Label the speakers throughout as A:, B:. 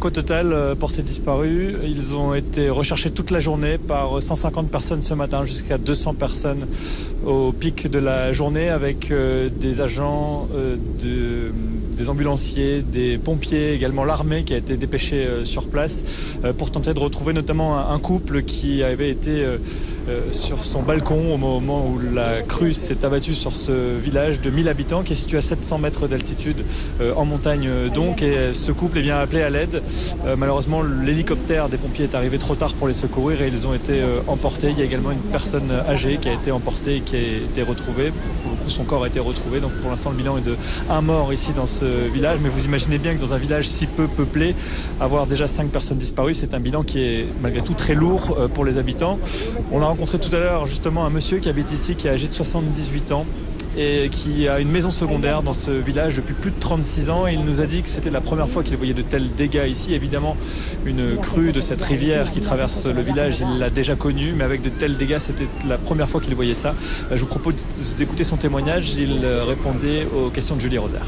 A: au total portés disparus. Ils ont été recherchés toute la journée par 150 personnes ce matin, jusqu'à 200 personnes au pic de la journée, avec des agents, des ambulanciers, des pompiers, également l'armée qui a été dépêchée sur place pour tenter de retrouver notamment un couple qui avait été sur son balcon au moment où la crue s'est abattue sur ce village de 1000 habitants qui est situé à 700 mètres d'altitude en montagne donc, et ce couple est bien appelé à l'aide. Malheureusement, l'hélicoptère des pompiers est arrivé trop tard pour les secourir et ils ont été emportés. Il y a également une personne âgée qui a été emportée et qui a été retrouvée. Pour le coup, son corps a été retrouvé, donc pour l'instant le bilan est de 1 mort ici dans ce village, mais vous imaginez bien que dans un village si peu peuplé, avoir déjà 5 personnes disparues, c'est un bilan qui est malgré tout très lourd pour les habitants. On a rencontré tout à l'heure justement un monsieur qui habite ici, qui est âgé de 78 ans et qui a une maison secondaire dans ce village depuis plus de 36 ans. Et il nous a dit que c'était la première fois qu'il voyait de tels dégâts ici. Évidemment, une crue de cette rivière qui traverse le village, il l'a déjà connue, mais avec de tels dégâts, c'était la première fois qu'il voyait ça. Je vous propose d'écouter son témoignage. Il répondait aux questions de Julie Rosaire.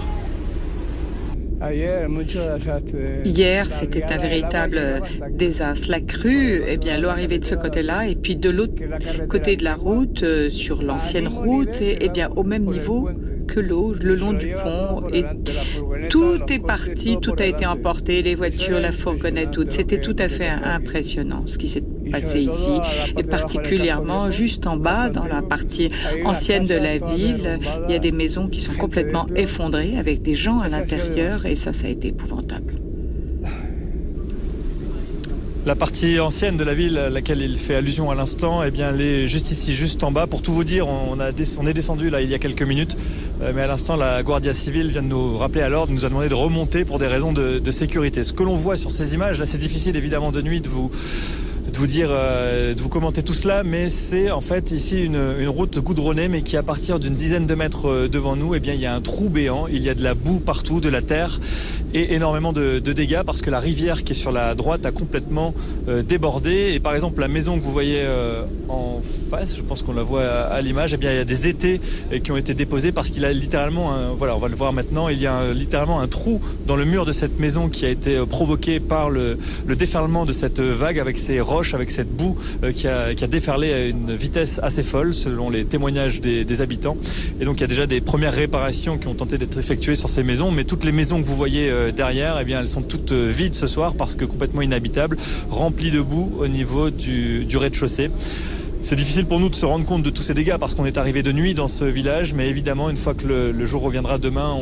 B: Hier, c'était un véritable désastre. La crue, l'eau arrivait de ce côté-là, et puis de l'autre côté de la route, sur l'ancienne route, au même niveau que l'eau, le long du pont, et tout est parti, tout a été emporté, les voitures, la fourgonnette, tout. C'était tout à fait impressionnant ce qui s'est passé ici, et particulièrement juste en bas, dans la partie ancienne de la ville, il y a des maisons qui sont complètement effondrées avec des gens à l'intérieur, et ça a été épouvantable.
A: La partie ancienne de la ville à laquelle il fait allusion à l'instant, elle est juste ici, juste en bas. Pour tout vous dire, on est descendu là il y a quelques minutes, mais à l'instant la Guardia Civile vient de nous rappeler à l'ordre, nous a demandé de remonter pour des raisons de sécurité. Ce que l'on voit sur ces images, là c'est difficile évidemment de nuit de vous commenter tout cela, mais c'est en fait ici une route goudronnée, mais qui à partir d'une dizaine de mètres devant nous, il y a un trou béant, il y a de la boue partout, de la terre et énormément de dégâts parce que la rivière qui est sur la droite a complètement débordé. Et par exemple la maison que vous voyez en face, je pense qu'on la voit à l'image, il y a des étais qui ont été déposés parce qu'il a littéralement, on va le voir maintenant, il y a littéralement un trou dans le mur de cette maison qui a été provoqué par le déferlement de cette vague avec ces roches, avec cette boue qui a déferlé à une vitesse assez folle selon les témoignages des habitants. Et donc il y a déjà des premières réparations qui ont tenté d'être effectuées sur ces maisons, mais toutes les maisons que vous voyez derrière, elles sont toutes vides ce soir parce que complètement inhabitables, remplies de boue au niveau du rez-de-chaussée. C'est difficile pour nous de se rendre compte de tous ces dégâts parce qu'on est arrivé de nuit dans ce village, mais évidemment une fois que le jour reviendra demain,